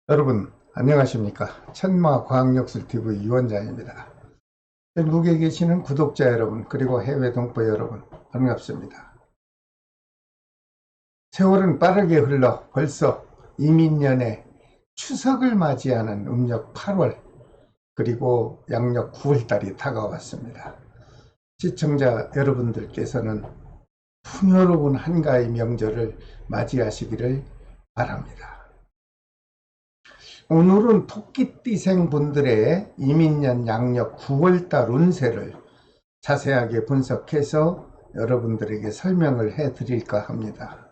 여러분 안녕하십니까. 천마과학역술TV 유원장입니다. 전국에 계시는 구독자 여러분 그리고 해외 동포 여러분 반갑습니다. 세월은 빠르게 흘러 벌써 이민년에 추석을 맞이하는 음력 8월 그리고 양력 9월달이 다가왔습니다. 시청자 여러분들께서는 풍요로운 한가위 명절을 맞이하시기를 바랍니다. 오늘은 토끼띠생 분들의 이민년 양력 9월달 운세를 자세하게 분석해서 여러분들에게 설명을 해 드릴까 합니다.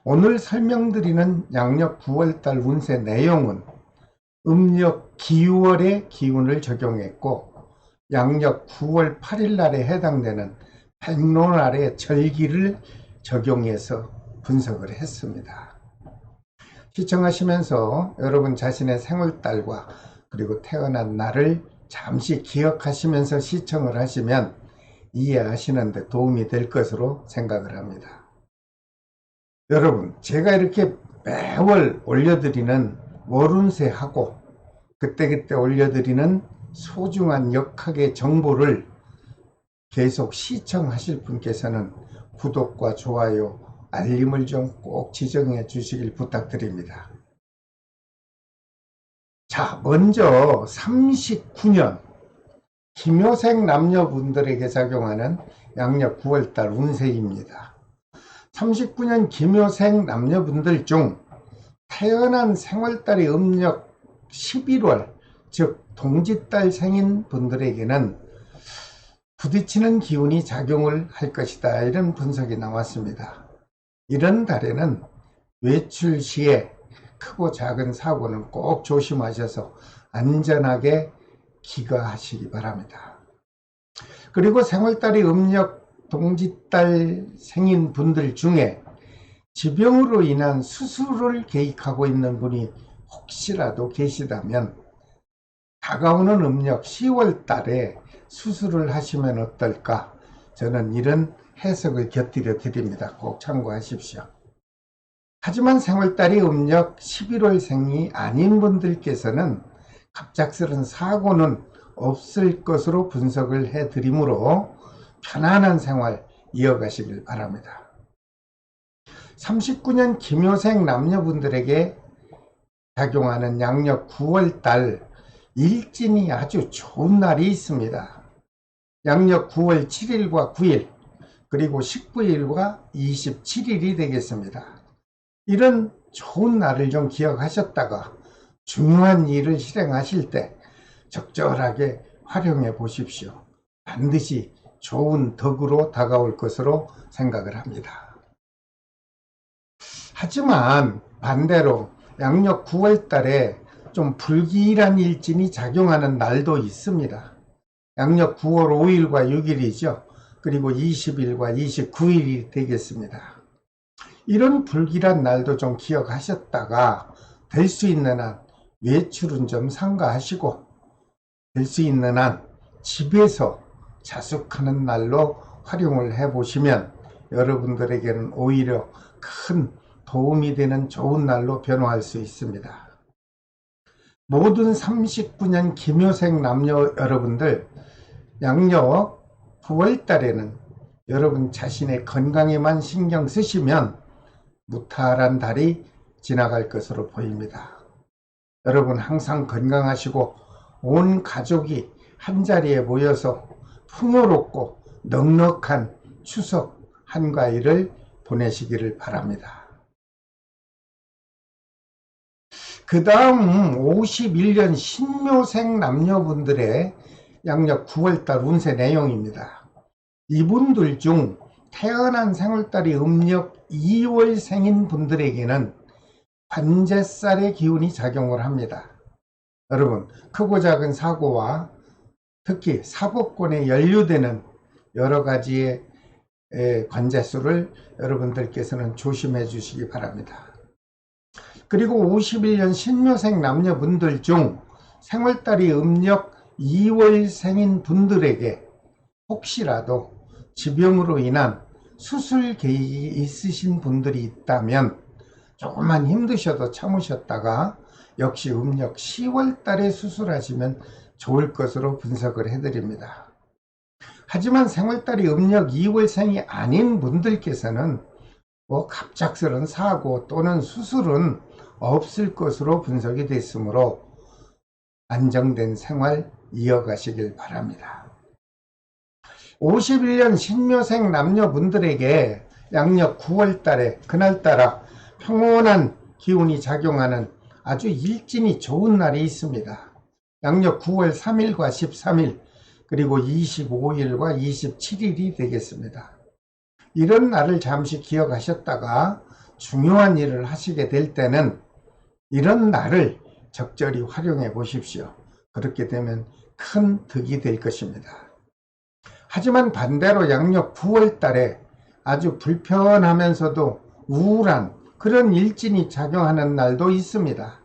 오늘 설명드리는 양력 9월달 운세 내용은 음력 기월의 기운을 적용했고 양력 9월 8일 날에 해당되는 백로날의 절기를 적용해서 분석을 했습니다. 시청하시면서 여러분 자신의 생월달과 그리고 태어난 날을 잠시 기억하시면서 시청을 하시면 이해하시는 데 도움이 될 것으로 생각을 합니다. 여러분, 제가 이렇게 매월 올려드리는 월운세하고 그때그때 올려드리는 소중한 역학의 정보를 계속 시청하실 분께서는 구독과 좋아요, 알림을 좀 꼭 지정해 주시길 부탁드립니다. 자, 먼저 39년 김효생 남녀분들에게 작용하는 양력 9월달 운세입니다. 39년 김효생 남녀분들 중 태어난 생월달이 음력 11월, 즉 동짓달 생인 분들에게는 부딪히는 기운이 작용을 할 것이다, 이런 분석이 나왔습니다. 이런 달에는 외출 시에 크고 작은 사고는 꼭 조심하셔서 안전하게 귀가하시기 바랍니다. 그리고 생월달이 음력 동짓달 생인 분들 중에 지병으로 인한 수술을 계획하고 있는 분이 혹시라도 계시다면 다가오는 음력 10월 달에 수술을 하시면 어떨까, 저는 이런 해석을 곁들여 드립니다. 꼭 참고하십시오. 하지만 생월달이 음력 11월 생이 아닌 분들께서는 갑작스런 사고는 없을 것으로 분석을 해 드리므로 편안한 생활 이어가시길 바랍니다. 39년 김효생 남녀분들에게 작용하는 양력 9월달 일진이 아주 좋은 날이 있습니다. 양력 9월 7일과 9일 그리고 19일과 27일이 되겠습니다. 이런 좋은 날을 좀 기억하셨다가 중요한 일을 실행하실 때 적절하게 활용해 보십시오. 반드시 좋은 덕으로 다가올 것으로 생각을 합니다. 하지만 반대로 양력 9월 달에 좀 불길한 일진이 작용하는 날도 있습니다. 양력 9월 5일과 6일이죠. 그리고 20일과 29일이 되겠습니다. 이런 불길한 날도 좀 기억하셨다가 될 수 있는 한 외출은 좀 삼가하시고 될 수 있는 한 집에서 자숙하는 날로 활용을 해보시면 여러분들에게는 오히려 큰 도움이 되는 좋은 날로 변화할 수 있습니다. 모든 39년 김효생 남녀 여러분들, 양력 9월 달에는 여러분 자신의 건강에만 신경 쓰시면 무탈한 달이 지나갈 것으로 보입니다. 여러분 항상 건강하시고 온 가족이 한자리에 모여서 풍요롭고 넉넉한 추석 한가위를 보내시기를 바랍니다. 그 다음 51년 신묘생 남녀분들의 양력 9월달 운세 내용입니다. 이분들 중 태어난 생월달이 음력 2월 생인 분들에게는 관제살의 기운이 작용을 합니다. 여러분, 크고 작은 사고와 특히 사법권에 연루되는 여러 가지의 관제수를 여러분들께서는 조심해 주시기 바랍니다. 그리고 51년 신묘생 남녀분들 중 생월달이 음력 2월 생인 분들에게 혹시라도 지병으로 인한 수술 계획이 있으신 분들이 있다면 조금만 힘드셔도 참으셨다가 역시 음력 10월 달에 수술하시면 좋을 것으로 분석을 해드립니다. 하지만 생월달이 음력 2월생이 아닌 분들께서는 갑작스런 사고 또는 수술은 없을 것으로 분석이 됐으므로 안정된 생활 이어가시길 바랍니다. 51년 신묘생 남녀분들에게 양력 9월달에 그날따라 평온한 기운이 작용하는 아주 일진이 좋은 날이 있습니다. 양력 9월 3일과 13일 그리고 25일과 27일이 되겠습니다. 이런 날을 잠시 기억하셨다가 중요한 일을 하시게 될 때는 이런 날을 적절히 활용해 보십시오. 그렇게 되면 큰 득이 될 것입니다. 하지만 반대로 양력 9월 달에 아주 불편하면서도 우울한 그런 일진이 작용하는 날도 있습니다.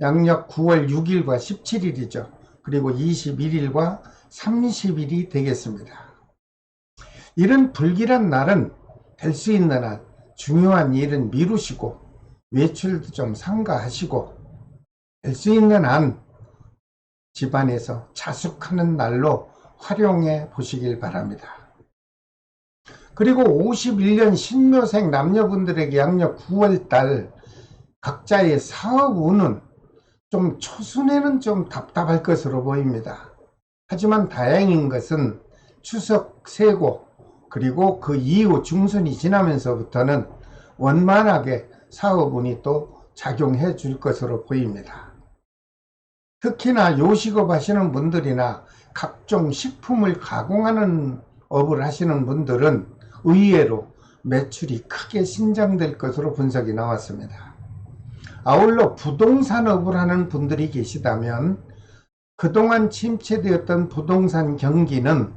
양력 9월 6일과 17일이죠. 그리고 21일과 30일이 되겠습니다. 이런 불길한 날은 될 수 있는 한 중요한 일은 미루시고 외출도 좀 삼가하시고 될 수 있는 한 집안에서 자숙하는 날로 활용해 보시길 바랍니다. 그리고 51년 신묘생 남녀분들에게 양력 9월달 각자의 사업 운은 좀 초순에는 좀 답답할 것으로 보입니다. 하지만 다행인 것은 추석 세고 그리고 그 이후 중순이 지나면서부터는 원만하게 사업운이 또 작용해 줄 것으로 보입니다. 특히나 요식업 하시는 분들이나 각종 식품을 가공하는 업을 하시는 분들은 의외로 매출이 크게 신장될 것으로 분석이 나왔습니다. 아울러 부동산업을 하는 분들이 계시다면 그동안 침체되었던 부동산 경기는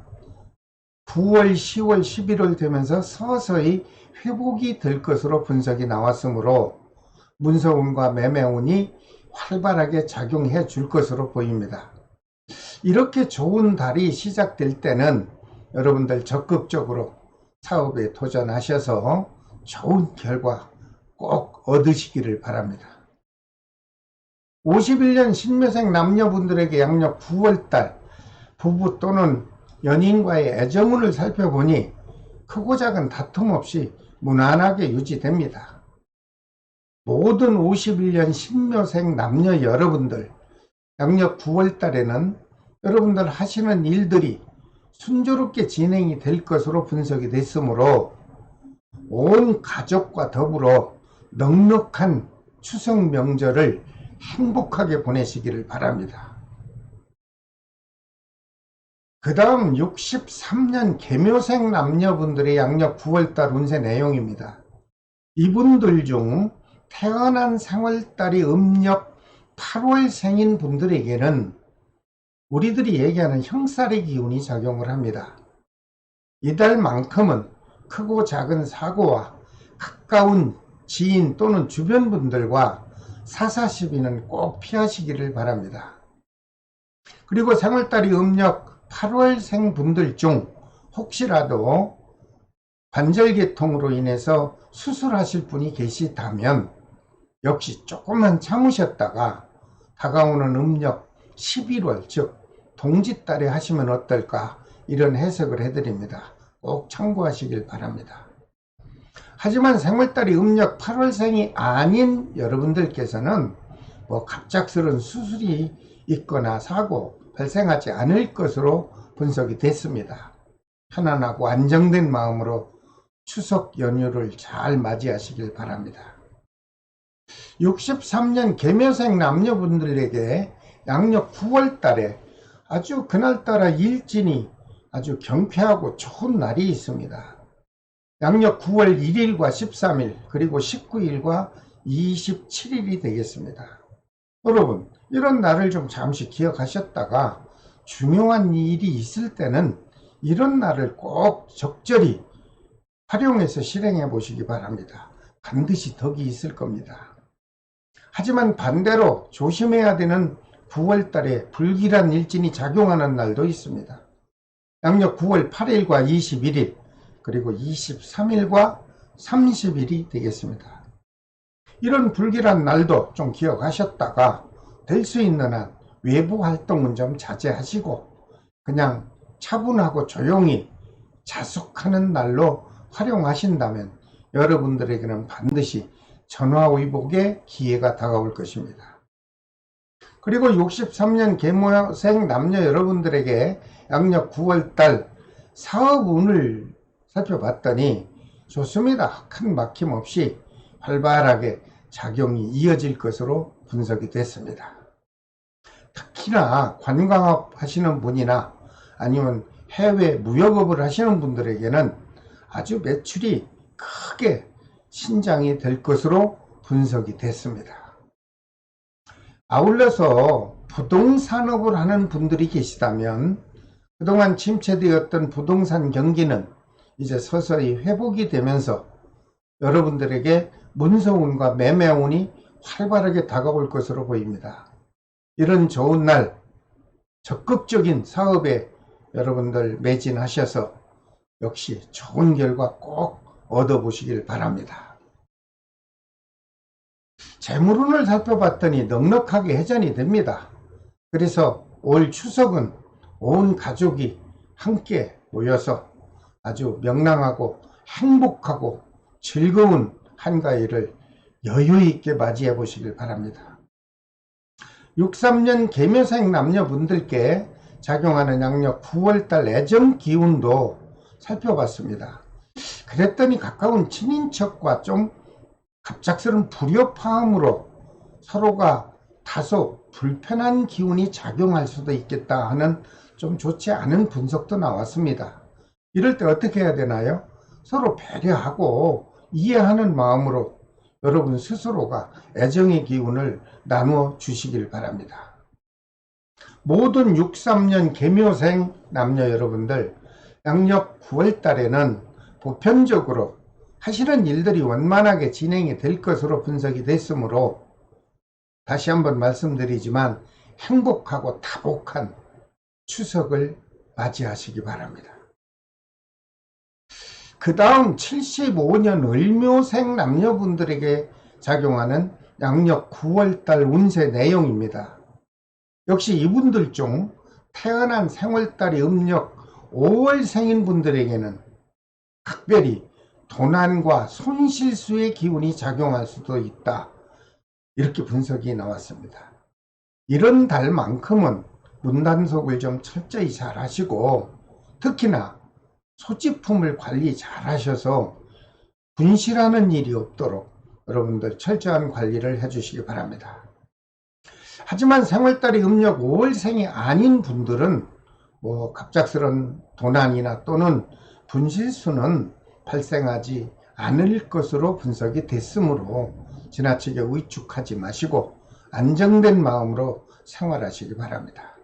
9월, 10월, 11월 되면서 서서히 회복이 될 것으로 분석이 나왔으므로 문서운과 매매운이 활발하게 작용해 줄 것으로 보입니다. 이렇게 좋은 달이 시작될 때는 여러분들 적극적으로 사업에 도전하셔서 좋은 결과 꼭 얻으시기를 바랍니다. 51년 신묘생 남녀분들에게 양력 9월달 부부 또는 연인과의 애정운을 살펴보니 크고 작은 다툼 없이 무난하게 유지됩니다. 모든 51년 신묘생 남녀 여러분들 양력 9월달에는 여러분들 하시는 일들이 순조롭게 진행이 될 것으로 분석이 됐으므로 온 가족과 더불어 넉넉한 추석 명절을 행복하게 보내시기를 바랍니다. 그 다음 63년 계묘생 남녀분들의 양력 9월달 운세 내용입니다. 이분들 중 태어난 생월달이 음력 8월생인 분들에게는 우리들이 얘기하는 형살의 기운이 작용을 합니다. 이달만큼은 크고 작은 사고와 가까운 지인 또는 주변 분들과 사사시비는 꼭 피하시기를 바랍니다. 그리고 생월달이 음력 8월생 분들 중 혹시라도 관절계통으로 인해서 수술하실 분이 계시다면 역시 조금만 참으셨다가 다가오는 음력 11월 즉 동짓달에 하시면 어떨까 이런 해석을 해드립니다. 꼭 참고하시길 바랍니다. 하지만 생월달이 음력 8월생이 아닌 여러분들께서는 갑작스러운 수술이 있거나 사고 발생하지 않을 것으로 분석이 됐습니다. 편안하고 안정된 마음으로 추석 연휴를 잘 맞이하시길 바랍니다. 63년 계묘생 남녀분들에게 양력 9월달에 아주 그날따라 일진이 아주 경쾌하고 좋은 날이 있습니다. 양력 9월 1일과 13일 그리고 19일과 27일이 되겠습니다. 여러분 이런 날을 좀 잠시 기억하셨다가 중요한 일이 있을 때는 이런 날을 꼭 적절히 활용해서 실행해 보시기 바랍니다. 반드시 덕이 있을 겁니다. 하지만 반대로 조심해야 되는 9월달에 불길한 일진이 작용하는 날도 있습니다. 양력 9월 8일과 21일 그리고 23일과 30일이 되겠습니다. 이런 불길한 날도 좀 기억하셨다가 될 수 있는 한 외부 활동은 좀 자제하시고 그냥 차분하고 조용히 자숙하는 날로 활용하신다면 여러분들에게는 반드시 전화위복의 기회가 다가올 것입니다. 그리고 63년 계모생 남녀 여러분들에게 양력 9월달 사업운을 살펴봤더니 좋습니다. 큰 막힘 없이 활발하게 작용이 이어질 것으로 분석이 됐습니다. 특히나 관광업 하시는 분이나 아니면 해외 무역업을 하시는 분들에게는 아주 매출이 크게 신장이 될 것으로 분석이 됐습니다. 아울러서 부동산업을 하는 분들이 계시다면 그동안 침체되었던 부동산 경기는 이제 서서히 회복이 되면서 여러분들에게 문서운과 매매운이 활발하게 다가올 것으로 보입니다. 이런 좋은 날 적극적인 사업에 여러분들 매진하셔서 역시 좋은 결과 꼭 얻어보시길 바랍니다. 재물운을 살펴봤더니 넉넉하게 회전이 됩니다. 그래서 올 추석은 온 가족이 함께 모여서 아주 명랑하고 행복하고 즐거운 한가위를 여유있게 맞이해 보시길 바랍니다. 63년 계묘생 남녀분들께 작용하는 양력 9월달 애정 기운도 살펴봤습니다. 그랬더니 가까운 친인척과 좀 갑작스러운 불협화음으로 서로가 다소 불편한 기운이 작용할 수도 있겠다 하는 좀 좋지 않은 분석도 나왔습니다. 이럴 때 어떻게 해야 되나요? 서로 배려하고 이해하는 마음으로 여러분 스스로가 애정의 기운을 나누어 주시길 바랍니다. 모든 63년 계묘생 남녀 여러분들 양력 9월 달에는 보편적으로 하시는 일들이 원만하게 진행이 될 것으로 분석이 됐으므로 다시 한번 말씀드리지만 행복하고 다복한 추석을 맞이하시기 바랍니다. 그 다음 75년 을묘생 남녀분들에게 작용하는 양력 9월달 운세 내용입니다. 역시 이분들 중 태어난 생월달이 음력 5월생인 분들에게는 각별히 도난과 손실수의 기운이 작용할 수도 있다. 이렇게 분석이 나왔습니다. 이런 달만큼은 문단속을 좀 철저히 잘 하시고 특히나 소지품을 관리 잘 하셔서 분실하는 일이 없도록 여러분들 철저한 관리를 해주시기 바랍니다. 하지만 생월달이 음력 5월생이 아닌 분들은 갑작스런 도난이나 또는 분실수는 발생하지 않을 것으로 분석이 됐으므로 지나치게 위축하지 마시고 안정된 마음으로 생활하시기 바랍니다.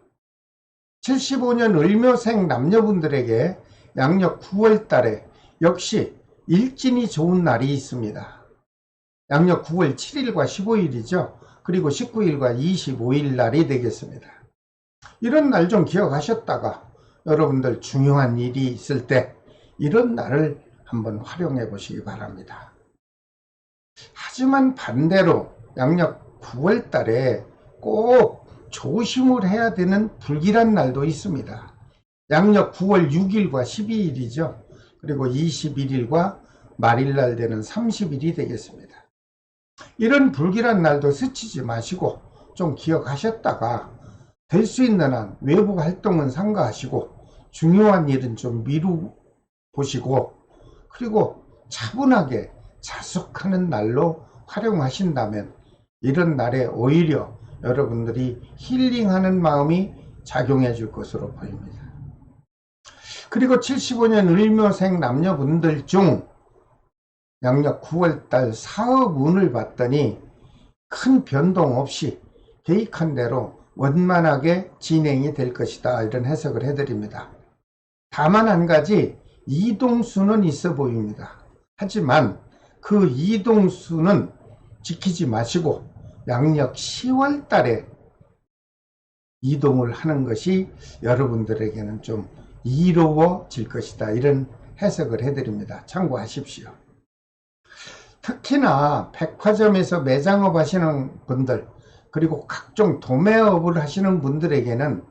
75년 을묘생 남녀분들에게 양력 9월 달에 역시 일진이 좋은 날이 있습니다. 양력 9월 7일과 15일이죠. 그리고 19일과 25일 날이 되겠습니다. 이런 날 좀 기억하셨다가 여러분들 중요한 일이 있을 때 이런 날을 한번 활용해 보시기 바랍니다. 하지만 반대로 양력 9월 달에 꼭 조심을 해야 되는 불길한 날도 있습니다. 양력 9월 6일과 12일이죠. 그리고 21일과 말일날 되는 30일이 되겠습니다. 이런 불길한 날도 스치지 마시고 좀 기억하셨다가 될 수 있는 한 외부 활동은 삼가하시고 중요한 일은 좀 미루 보시고 그리고 차분하게 자숙하는 날로 활용하신다면 이런 날에 오히려 여러분들이 힐링하는 마음이 작용해 줄 것으로 보입니다. 그리고 75년 을묘생 남녀분들 중 양력 9월달 사업운을 봤더니 큰 변동 없이 계획한 대로 원만하게 진행이 될 것이다 이런 해석을 해드립니다. 다만 한 가지 이동수는 있어 보입니다. 하지만 그 이동수는 지키지 마시고 양력 10월 달에 이동을 하는 것이 여러분들에게는 좀 이로워질 것이다 이런 해석을 해드립니다. 참고하십시오. 특히나 백화점에서 매장업 하시는 분들, 그리고 각종 도매업을 하시는 분들에게는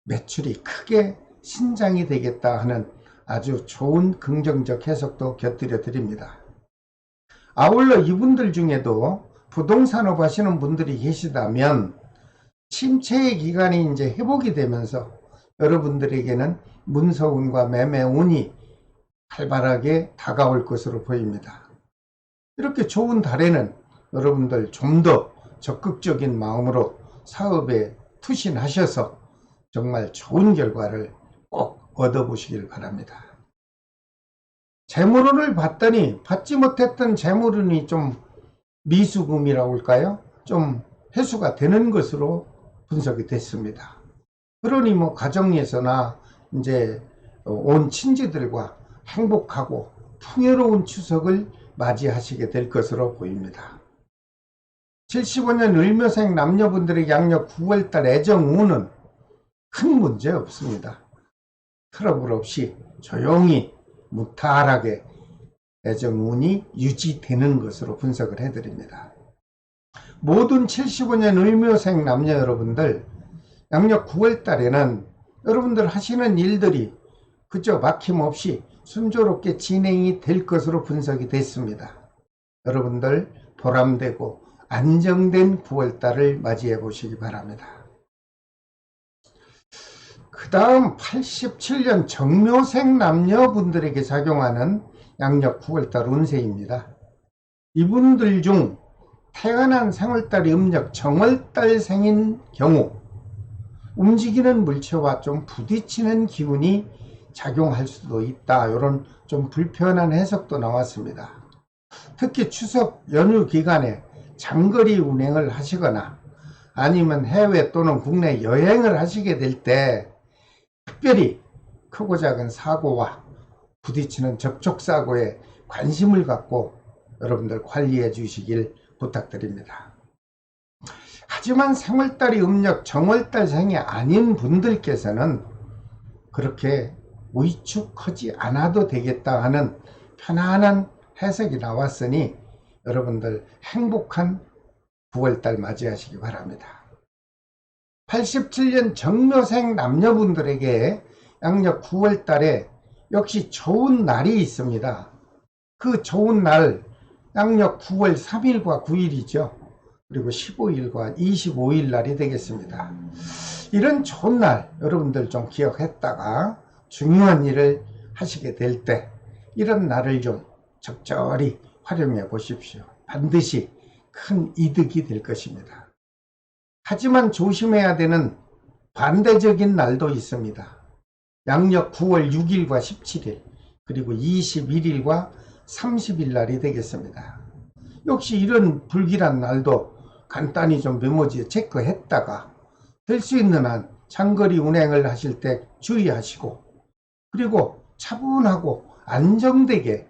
매출이 크게 신장이 되겠다 하는 아주 좋은 긍정적 해석도 곁들여 드립니다. 아울러 이분들 중에도 부동산업 하시는 분들이 계시다면 침체의 기간이 이제 회복이 되면서 여러분들에게는 문서운과 매매운이 활발하게 다가올 것으로 보입니다. 이렇게 좋은 달에는 여러분들 좀 더 적극적인 마음으로 사업에 투신하셔서 정말 좋은 결과를 꼭 얻어보시길 바랍니다. 재물운을 봤더니 받지 못했던 재물운이 좀 미수금이라고 할까요? 좀 회수가 되는 것으로 분석이 됐습니다. 그러니 뭐 가정에서나 이제 온 친지들과 행복하고 풍요로운 추석을 맞이하시게 될 것으로 보입니다. 75년 을묘생 남녀분들의 양력 9월달 애정운은 큰 문제 없습니다. 트러블 없이 조용히 무탈하게 애정운이 유지되는 것으로 분석을 해드립니다. 모든 75년 을묘생 남녀 여러분들 양력 9월달에는 여러분들 하시는 일들이 그저 막힘없이 순조롭게 진행이 될 것으로 분석이 됐습니다. 여러분들 보람되고 안정된 9월달을 맞이해 보시기 바랍니다. 그 다음 87년 정묘생 남녀분들에게 작용하는 양력 9월달 운세입니다. 이분들 중 태어난 생월달이 음력 정월달 생인 경우 움직이는 물체와 좀 부딪히는 기운이 작용할 수도 있다. 이런 좀 불편한 해석도 나왔습니다. 특히 추석 연휴 기간에 장거리 운행을 하시거나 아니면 해외 또는 국내 여행을 하시게 될 때 특별히 크고 작은 사고와 부딪히는 접촉사고에 관심을 갖고 여러분들 관리해 주시길 부탁드립니다. 하지만 생월달이 음력 정월달 생이 아닌 분들께서는 그렇게 위축하지 않아도 되겠다 하는 편안한 해석이 나왔으니 여러분들 행복한 9월달 맞이하시기 바랍니다. 87년 정묘생 남녀분들에게 양력 9월달에 역시 좋은 날이 있습니다. 그 좋은 날 양력 9월 3일과 9일이죠. 그리고 15일과 25일 날이 되겠습니다. 이런 좋은 날 여러분들 좀 기억했다가 중요한 일을 하시게 될 때 이런 날을 좀 적절히 활용해 보십시오. 반드시 큰 이득이 될 것입니다. 하지만 조심해야 되는 반대적인 날도 있습니다. 양력 9월 6일과 17일 그리고 21일과 30일 날이 되겠습니다. 역시 이런 불길한 날도 간단히 좀 메모지에 체크했다가 될 수 있는 한 장거리 운행을 하실 때 주의하시고 그리고 차분하고 안정되게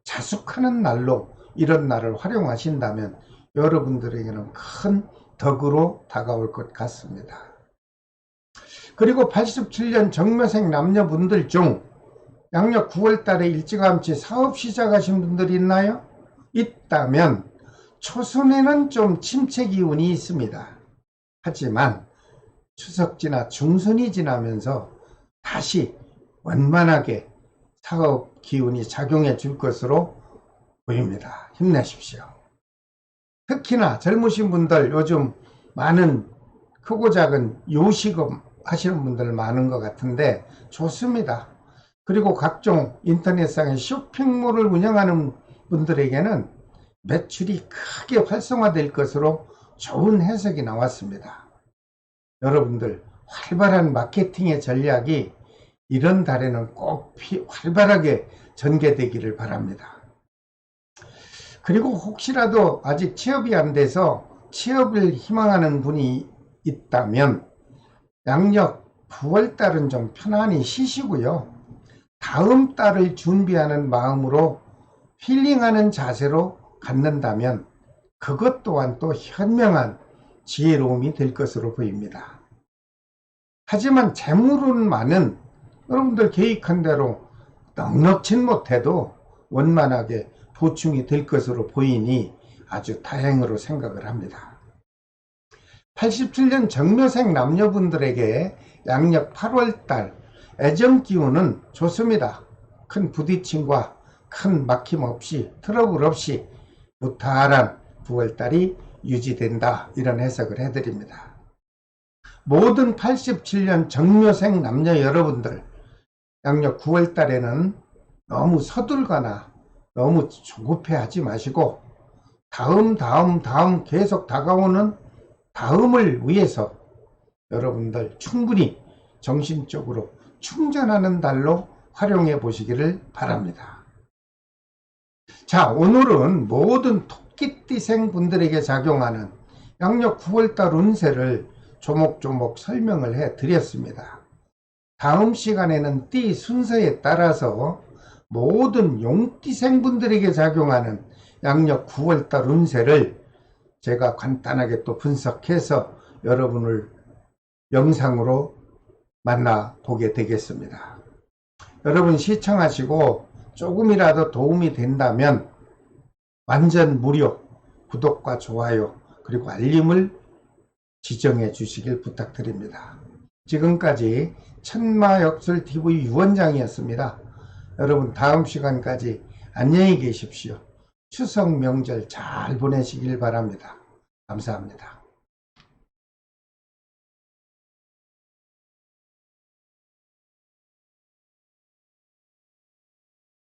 자숙하는 날로 이런 날을 활용하신다면 여러분들에게는 큰 덕으로 다가올 것 같습니다. 그리고 87년 정묘생 남녀분들 중 양력 9월달에 일찌감치 사업 시작하신 분들이 있나요? 있다면 초순에는 좀 침체 기운이 있습니다. 하지만 추석 지나 중순이 지나면서 다시 원만하게 사업 기운이 작용해 줄 것으로 보입니다. 힘내십시오. 특히나 젊으신 분들 요즘 많은 크고 작은 요식업 하시는 분들 많은 것 같은데 좋습니다. 그리고 각종 인터넷상의 쇼핑몰을 운영하는 분들에게는 매출이 크게 활성화될 것으로 좋은 해석이 나왔습니다. 여러분들 활발한 마케팅의 전략이 이런 달에는 꼭 활발하게 전개되기를 바랍니다. 그리고 혹시라도 아직 취업이 안 돼서 취업을 희망하는 분이 있다면 양력 9월달은 좀 편안히 쉬시고요. 다음 달을 준비하는 마음으로 힐링하는 자세로 갖는다면 그것 또한 또 현명한 지혜로움이 될 것으로 보입니다. 하지만 재물운만은 여러분들 계획한 대로 넉넉진 못해도 원만하게 보충이 될 것으로 보이니 아주 다행으로 생각을 합니다. 87년 정묘생 남녀분들에게 양력 8월달 애정기운은 좋습니다. 큰 부딪힘과 큰 막힘 없이 트러블 없이 무탈한 9월달이 유지된다, 이런 해석을 해드립니다. 모든 87년 정묘생 남녀 여러분들, 양력 9월달에는 너무 서둘거나 너무 조급해하지 마시고 다음 계속 다가오는 다음을 위해서 여러분들 충분히 정신적으로 충전하는 달로 활용해 보시기를 바랍니다. 자, 오늘은 모든 토끼띠생 분들에게 작용하는 양력 9월달 운세를 조목조목 설명을 해 드렸습니다. 다음 시간에는 띠 순서에 따라서 모든 용띠생 분들에게 작용하는 양력 9월달 운세를 제가 간단하게 또 분석해서 여러분을 영상으로 만나보게 되겠습니다. 여러분 시청하시고 조금이라도 도움이 된다면 완전 무료 구독과 좋아요 그리고 알림을 지정해 주시길 부탁드립니다. 지금까지 천마역술TV 유원장이었습니다. 여러분 다음 시간까지 안녕히 계십시오. 추석 명절 잘 보내시길 바랍니다. 감사합니다.